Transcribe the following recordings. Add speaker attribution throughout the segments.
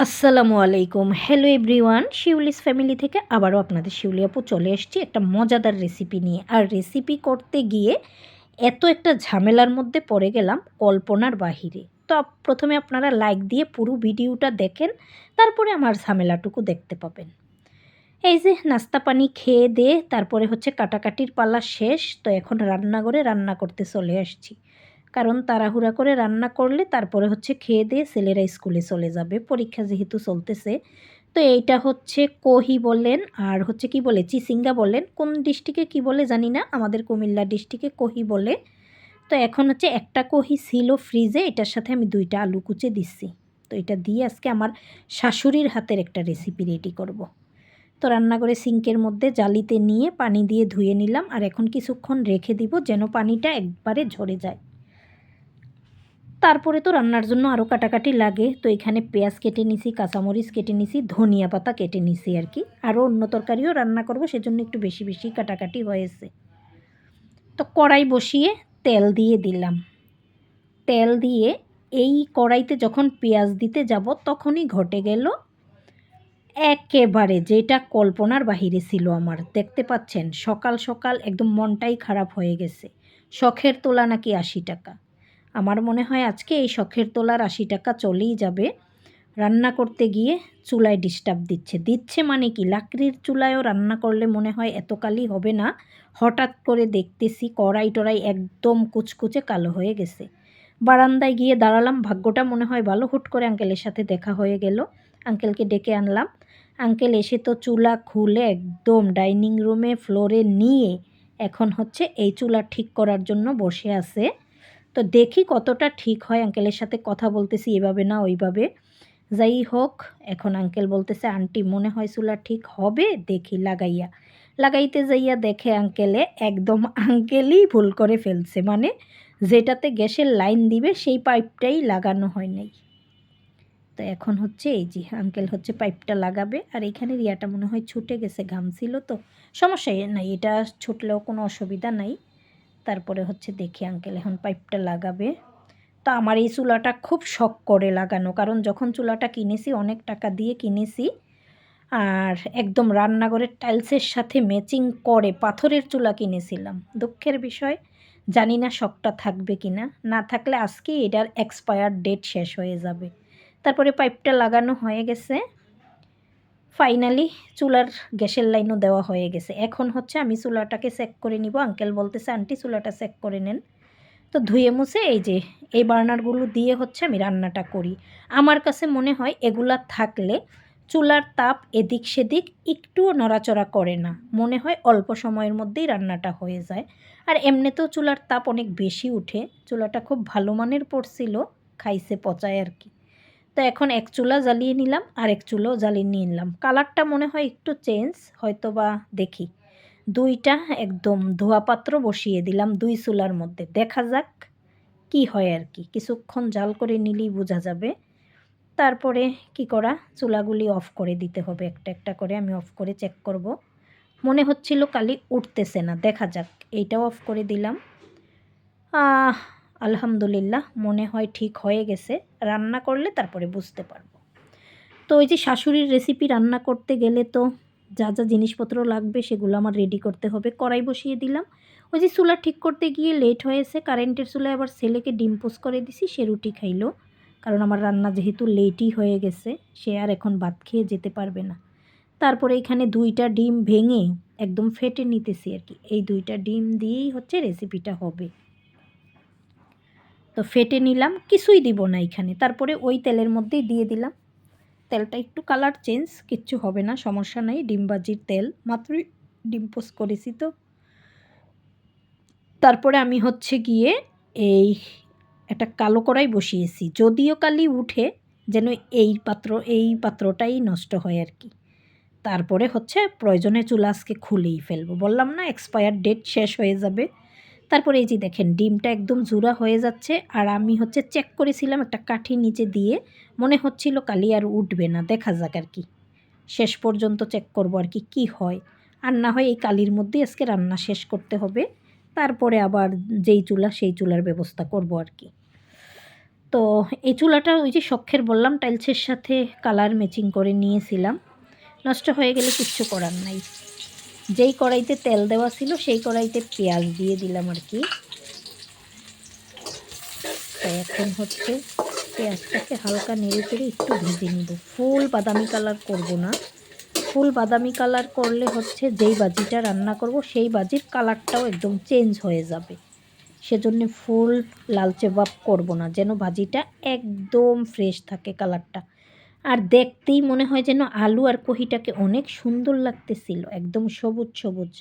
Speaker 1: আসসালামু আলাইকুম। Hello everyone, Shiuli's family থেকে আবারও আপনাদের শিউলি আপু চলে এসেছি একটা মজাদার রেসিপি নিয়ে। আর রেসিপি করতে গিয়ে এত একটা ঝামেলার মধ্যে পড়ে গেলাম কল্পনার বাহিরে। তো প্রথমে আপনারা লাইক দিয়ে পুরো ভিডিওটা দেখেন, তারপরে আমার ঝামেলাটুকু দেখতে পাবেন। এই যে নাস্তা পানি খেয়ে দিয়ে তারপরে হচ্ছে কাটাকাটির পালা শেষ। তো এখন রান্নাঘরে রান্না করতে চলে আসছি, কারণ তাড়াহুড়া করে রান্না করলে তারপরে হচ্ছে খেয়ে দিয়ে ছেলেরা স্কুলে চলে যাবে, পরীক্ষা যেহেতু চলতেছে। তো এইটা হচ্ছে কহি বলেন আর হচ্ছে কি বলে চিচিঙ্গা বলেন, কোন ডিস্ট্রিক্টে কি বলে জানি না, আমাদের কুমিল্লা ডিস্ট্রিক্টে কহি বলে। তো এখন হচ্ছে একটা কহি ছিল ফ্রিজে, এটার সাথে আমি 2টা আলু কুচে দিচ্ছি। তো এটা দিয়ে আজকে আমার শাশুড়ির হাতের একটা রেসিপি রেডি করব। তো রান্নাঘরে সিঙ্কের মধ্যে জালিতে নিয়ে পানি দিয়ে ধুয়ে নিলাম, আর এখন কিছুক্ষণ রেখে দিব যেন পানিটা একবারে ঝরে যায়। তারপরে তো রান্নার জন্য আরও কাটাকাটি লাগে। তো এখানে পেঁয়াজ কেটে নিছি, কাঁচামরিচ কেটে নিছি, ধনিয়া পাতা কেটে নিছি আর কি। আরও অন্য তরকারিও রান্না করব, সেজন্য একটু বেশি বেশি কাটাকাটি হয়েছে। তো কড়াই বসিয়ে তেল দিয়ে দিলাম। তেল দিয়ে এই কড়াইতে যখন পেঁয়াজ দিতে যাব তখনই ঘটে গেল একেবারে যেটা কল্পনার বাহিরে ছিল আমার। দেখতে পাচ্ছেন সকাল সকাল একদম মনটাই খারাপ হয়ে গেছে। শখের তোলা নাকি 80 টাকা। আমার মনে হয় আজকে এই শখের তোলার 80 টাকা চলেই যাবে। রান্না করতে গিয়ে চুলায় ডিস্টার্ব দিচ্ছে মানে কি, লাকড়ির চুলায়ও রান্না করলে মনে হয় এত কালি হবে না। হঠাৎ করে দেখতেছি কড়াই টড়াই একদম কুচকুচে কালো হয়ে গেছে। বারান্দায় গিয়ে দাঁড়ালাম, ভাগ্যটা মনে হয় ভালো, হুট করে আঙ্কেলের সাথে দেখা হয়ে গেল। আঙ্কেলকে ডেকে আনলাম। আঙ্কেল এসে তো চুলা খুলে একদম ডাইনিং রুমে ফ্লোরে নিয়ে এখন হচ্ছে এই চুলা ঠিক করার জন্য বসে আছে। তো দেখি কতটা ঠিক হয়। আঙ্কেলের সাথে কথা বলতেছি এভাবে না ওইভাবে। যাই হোক, এখন আঙ্কেল বলতেছে আন্টি মনে হয় চুলা ঠিক হবে, দেখি লাগাইয়া। লাগাইতে যাইয়া দেখে আঙ্কেলে একদম আঙ্কেলই ভুল করে ফেলছে, মানে যেটাতে গ্যাসের লাইন দিবে সেই পাইপটাই লাগানো হয় নাই। তো এখন হচ্ছে এই যে আঙ্কেল হচ্ছে পাইপটা লাগাবে, আর এখানে রিয়াটা মনে হয় ছুটে গেছে, ঘাম ছিল তো। সমস্যা নাই, এটা ছুটলেও কোনো অসুবিধা নাই। তারপরে হচ্ছে দেখি আঙ্কেল এখন পাইপটা লাগাবে। তো আমার এই চুলাটা খুব শখ করে লাগানো, কারণ যখন চুলাটা কিনেছি অনেক টাকা দিয়ে কিনেছি, আর একদম রান্নাঘরের টাইলসের সাথে ম্যাচিং করে পাথরের চুলা কিনেছিলাম। দুঃখের বিষয়, জানি না শখটা থাকবে কি না, না থাকলে আজকেই এটার এক্সপায়ার ডেট শেষ হয়ে যাবে। তারপরে পাইপটা লাগানো হয়ে গেছে, ফাইনালি চুলার গ্যাসের লাইনও দেওয়া হয়ে গেছে। এখন হচ্ছে আমি চুলাটাকে চেক করে নিব। আঙ্কেল বলতেছে আন্টি চুলাটা চেক করে নেন। তো ধুয়ে মুছে এই যে এই বার্নারগুলো দিয়ে হচ্ছে আমি রান্নাটা করি। আমার কাছে মনে হয় এগুলা থাকলে চুলার তাপ এদিক সেদিক একটুও নড়াচড়া করে না, মনে হয় অল্প সময়ের মধ্যেই রান্নাটা হয়ে যায়। আর এমনিতেও চুলার তাপ অনেক বেশি উঠে, চুলাটা খুব ভালো মানের পড়ছিল, খাইছে পচায় আর কি। তো এখন এক চুলা জ্বালিয়ে নিলাম, আর এক চুলাও জ্বালিয়ে নিলাম। কালারটা মনে হয় একটু চেঞ্জ, হয়তো বা দেখি। 2টা একদম ধোয়া পাত্র বসিয়ে দিলাম 2 চুলার মধ্যে, দেখা যাক কি হয় আর কি। কিছুক্ষণ জাল করে নিলেই বোঝা যাবে। তারপরে কি করা, চুলাগুলি অফ করে দিতে হবে একটা একটা করে। আমি অফ করে চেক করব। মনে হচ্ছিল কালি উঠতেছে না, দেখা যাক। এইটাও অফ করে দিলাম। আলহামদুলিল্লাহ, মনে হয় ঠিক হয়ে গেছে। রান্না করলে তারপরে বুঝতে পারবো। তো ওই যে শাশুড়ির রেসিপি রান্না করতে গেলে তো যা যা জিনিসপত্র লাগবে সেগুলো আমার রেডি করতে হবে। কড়াই বসিয়ে দিলাম। ওই যে চুলা ঠিক করতে গিয়ে লেট হয়েছে, কারেন্টের চুলায় আবার ছেলেকে ডিম পোস্ট করে দিছি, সে রুটি খাইলো। কারণ আমার রান্না যেহেতু লেটই হয়ে গেছে, সে আর এখন ভাত খেয়ে যেতে পারবে না। তারপরে এখানে 2টা ডিম ভেঙে একদম ফেটে নিতেছি আর কি। এই 2টা ডিম দিয়েই হচ্ছে রেসিপিটা হবে। তো ফেটে নিলাম, কিছুই দিব না এখানে। তারপরে ওই তেলের মধ্যেই দিয়ে দিলাম। তেলটা একটু কালার চেঞ্জ, কিচ্ছু হবে না, সমস্যা নাই। ডিমবাজির তেল, মাত্রই ডিম পোস্ট করেছি তো। তারপরে আমি হচ্ছে গিয়ে এই একটা কালো কড়াই বসিয়েছি, যদিও কালি উঠে যেন এই পাত্রটাই নষ্ট হয় আর কি। তারপরে হচ্ছে প্রয়োজনে চুলা আজকে খুলেই ফেলবো, বললাম না এক্সপায়ার ডেট শেষ হয়ে যাবে। তারপরে এই যে দেখেন ডিমটা একদম জুড়া হয়ে যাচ্ছে, আর আমি হচ্ছে চেক করেছিলাম একটা কাঠি নিচে দিয়ে, মনে হচ্ছিল কালি আর উঠবে না, দেখা যাক আর কি। শেষ পর্যন্ত চেক করব আর কি কী হয়। আর না হয় এই কালির মধ্যেই আজকে রান্না শেষ করতে হবে, তারপরে আবার যেই চুলা সেই চুলার ব্যবস্থা করব আর কি। তো এই চুলাটা ওই যে শখের বললাম টাইলসের সাথে কালার ম্যাচিং করে নিয়েছিলাম, নষ্ট হয়ে গেলে কিচ্ছু করার নাই। যেই কড়াইতে তেল দেওয়া ছিল সেই কড়াইতে পেঁয়াজ দিয়ে দিলাম আর কি। তাই এখন হচ্ছে পেঁয়াজটাকে হালকা নেড়ে চেড়ে একটু ভেজে নিব, ফুল বাদামি কালার করব না। ফুল বাদামি কালার করলে হচ্ছে যেই ভাজিটা রান্না করব সেই ভাজির কালারটাও একদম চেঞ্জ হয়ে যাবে। সেজন্য ফুল লালচে ভাব করব না, যেন ভাজিটা একদম ফ্রেশ থাকে কালারটা। আর দেখতেই মনে হয় যেন আলু আর কহিটাকে অনেক সুন্দর লাগতেছিল, একদম সবুজ সবুজ।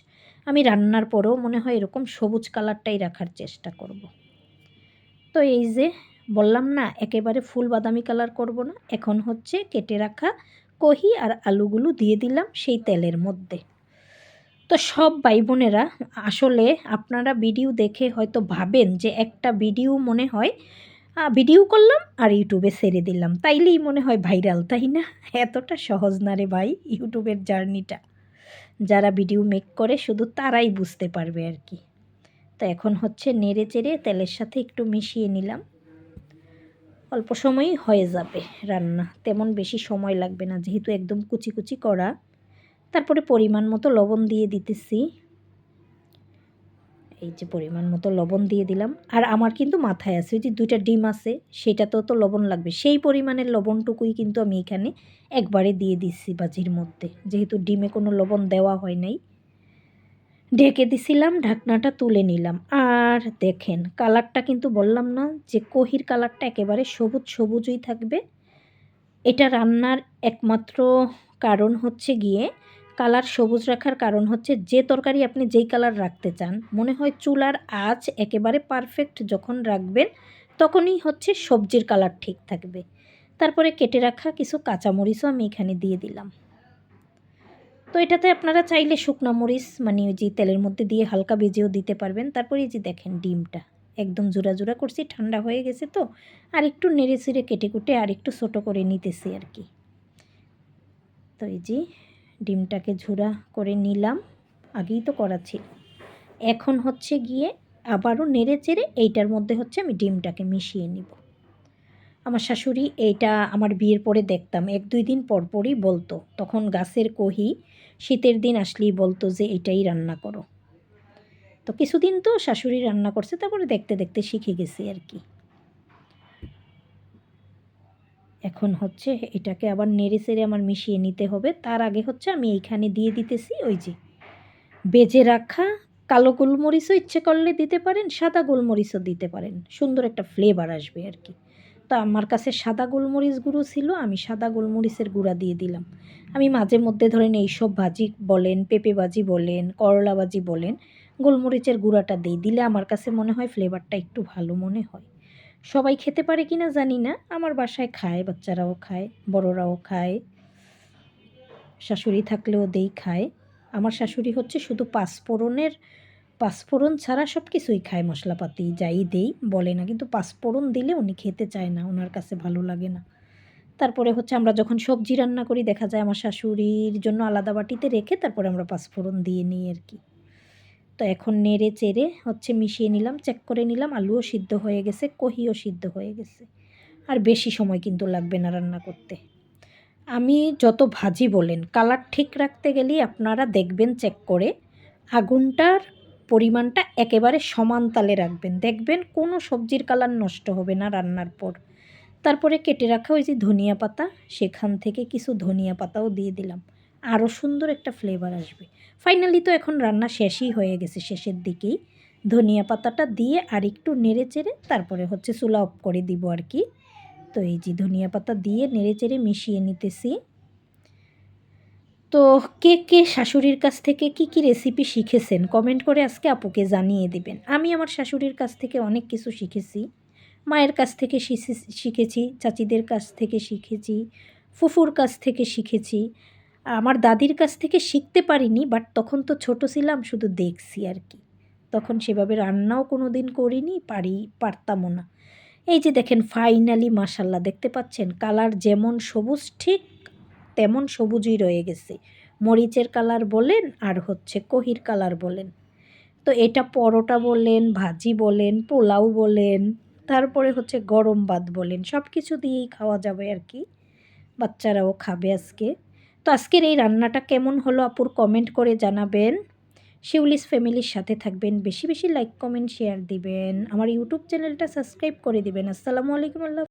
Speaker 1: আমি রান্নার পরেও মনে হয় এরকম সবুজ কালারটাই রাখার চেষ্টা করব। তো এই যে বললাম না একেবারে ফুল বাদামি কালার করব না, এখন হচ্ছে কেটে রাখা কহি আর আলুগুলো দিয়ে দিলাম সেই তেলের মধ্যে। তো সব ভাই বোনেরা আসলে আপনারা ভিডিও দেখে হয়তো ভাবেন যে একটা ভিডিও মনে হয় ভিডিও করলাম আর ইউটিউবে ছেড়ে দিলাম, তাইলেই মনে হয় ভাইরাল, তাই না? এতটা সহজ না রে ভাই ইউটিউবের জার্নিটা। যারা ভিডিও মেক করে শুধু তারাই বুঝতে পারবে আর কি। তো এখন হচ্ছে নেড়ে চেড়ে তেলের সাথে একটু মিশিয়ে নিলাম। অল্প সময়ই হয়ে যাবে রান্না, তেমন বেশি সময় লাগবে না যেহেতু একদম কুচি কুচি করা। তারপরে পরিমাণ মতো লবণ দিয়ে দিতেছি, এই যে পরিমাণ মতো লবণ দিয়ে দিলাম। আর আমার কিন্তু মাথায় আছে ওই যে 2টা ডিম আছে, সেটাতেও তো লবণ লাগবে, সেই পরিমাণের লবণটুকুই কিন্তু আমি এখানে একবারে দিয়ে দিচ্ছি ভাজির মধ্যে, যেহেতু ডিমে কোনো লবণ দেওয়া হয় নাই। ঢেকে দিছিলাম, ঢাকনাটা তুলে নিলাম। আর দেখেন কালারটা কিন্তু বললাম না যে কহির কালারটা একেবারে সবুজ সবুজই থাকবে। এটা রান্নার একমাত্র কারণ হচ্ছে গিয়ে কালার সবুজ রাখার কারণ হচ্ছে যে তরকারি আপনি যেই কালার রাখতে চান মনে হয় চুলার আঁচ একেবারে পারফেক্ট যখন রাখবেন তখনই হচ্ছে সবজির কালার ঠিক থাকবে। তারপরে কেটে রাখা কিছু কাঁচামরিচও আমি এখানে দিয়ে দিলাম। তো এটাতে আপনারা চাইলে শুকনো মরিচ মানে ওই যে তেলের মধ্যে দিয়ে হালকা ভেজেও দিতে পারবেন। তারপরে এই যে দেখেন ডিমটা একদম জোড়া জোড়া করছি, ঠান্ডা হয়ে গেছে তো আর একটু নেড়ে চেড়ে কেটে কুটে আর একটু ছোটো করে নিতেছি আর কি। তো এই যে ডিমটাকে ঝুরা করে নিলাম, আগেই তো করা ছিল। এখন হচ্ছে গিয়ে আবারও নেড়ে চেড়ে এইটার মধ্যে হচ্ছে আমি ডিমটাকে মিশিয়ে নিব। আমার শাশুড়ি এইটা আমার বিয়ের পরে দেখতাম 1-2 দিন পর পরই বলতো, তখন গাছের কহি শীতের দিন আসলেই বলতো যে এটাই রান্না করো। তো কিছুদিন তো শাশুড়ি রান্না করছে, তারপরে দেখতে দেখতে শিখে গেছি আর কি। এখন হচ্ছে এটাকে আবার নেড়ে চেড়ে আমার মিশিয়ে নিতে হবে। তার আগে হচ্ছে আমি এইখানে দিয়ে দিতেছি ওই যে বেজে রাখা কালো গোলমরিচও ইচ্ছে করলে দিতে পারেন, সাদা গোলমরিচও দিতে পারেন, সুন্দর একটা ফ্লেভার আসবে আর কি। তো আমার কাছে সাদা গোলমরিচ গুঁড়ো ছিল, আমি সাদা গোলমরিচের গুঁড়া দিয়ে দিলাম। আমি মাঝে মধ্যে ধরেন এইসব ভাজি বলেন, পেঁপে ভাজি বলেন, করলা ভাজি বলেন, গোলমরিচের গুঁড়াটা দিলে আমার কাছে মনে হয় ফ্লেভারটা একটু ভালো মনে হয়। সবাই খেতে পারে কিনা জানি না, আমার বাসায় খায়, বাচ্চারাও খায়, বড়রাও খায়, শাশুড়ি থাকলেও দেই খায়। আমার শাশুড়ি হচ্ছে শুধু পাঁচফোড়ন ছাড়া সব কিছুই খায়, মশলাপাতি যাই দেই বলে না, কিন্তু পাঁচফোড়ন দিলে উনি খেতে চায় না, ওনার কাছে ভালো লাগে না। তারপরে হচ্ছে আমরা যখন সবজি রান্না করি দেখা যায় আমার শাশুড়ির জন্য আলাদা বাটিতে রেখে তারপরে আমরা পাঁচফোড়ন দিয়ে নিই আর কি। তো এখন নেড়ে চেড়ে হচ্ছে মিশিয়ে নিলাম, চেক করে নিলাম আলুও সিদ্ধ হয়ে গেছে, কহিও সিদ্ধ হয়ে গেছে। আর বেশি সময় কিন্তু লাগবে না রান্না করতে। আমি যত ভাজি বলেন কালার ঠিক রাখতে গেলেই আপনারা দেখবেন চেক করে আগুনটার পরিমাণটা একেবারে সমান তালে রাখবেন, দেখবেন কোনো সবজির কালার নষ্ট হবে না রান্নার পর। তারপরে কেটে রাখা ওই যে ধনিয়া পাতা, সেখান থেকে কিছু ধনিয়া পাতাও দিয়ে দিলাম, আরও সুন্দর একটা ফ্লেভার আসবে। ফাইনালি তো এখন রান্না শেষই হয়ে গেছে, শেষের দিকেই ধনিয়া পাতাটা দিয়ে আর একটু নেড়ে চেড়ে তারপরে হচ্ছে চুলা অফ করে দিব আর কি। তো এই যে ধনিয়া পাতা দিয়ে নেড়ে চেড়ে মিশিয়ে নিতেছি। তো কে কে শাশুড়ির কাছ থেকে কি কি রেসিপি শিখেছেন কমেন্ট করে আজকে আপুকে জানিয়ে দিবেন। আমি আমার শাশুড়ির কাছ থেকে অনেক কিছু শিখেছি, মায়ের কাছ থেকে শিখেছি, চাচিদের কাছ থেকে শিখেছি, ফুফুর কাছ থেকে শিখেছি। আমার দাদির কাছ থেকে শিখতে পারিনি, বাট তখন তো ছোট ছিলাম, শুধু দেখছি আর কি, তখন সেভাবে রান্নাও কোনো দিন করিনি, পারতামও না। এই যে দেখেন ফাইনালি মাশাল্লাহ দেখতে পাচ্ছেন কালার যেমন সবুজ ঠিক তেমন সবুজই রয়ে গেছে, মরিচের কালার বলেন আর হচ্ছে কহির কালার বলেন। তো এটা পরোটা বলেন, ভাজি বলেন, পোলাও বলেন, তারপরে হচ্ছে গরম ভাত বলেন, সব কিছু দিয়েই খাওয়া যাবে আর কি। বাচ্চারাও খাবে আজকে। তো আজকের এই রান্নাটা কেমন হলো আপুর কমেন্ট করে জানাবেন। শিউলিস ফ্যামিলির সাথে থাকবেন, বেশি বেশি লাইক কমেন্ট শেয়ার দিবেন, আমার ইউটিউব চ্যানেলটা সাবস্ক্রাইব করে দিবেন। আসসালামু আলাইকুম। আল্লাহ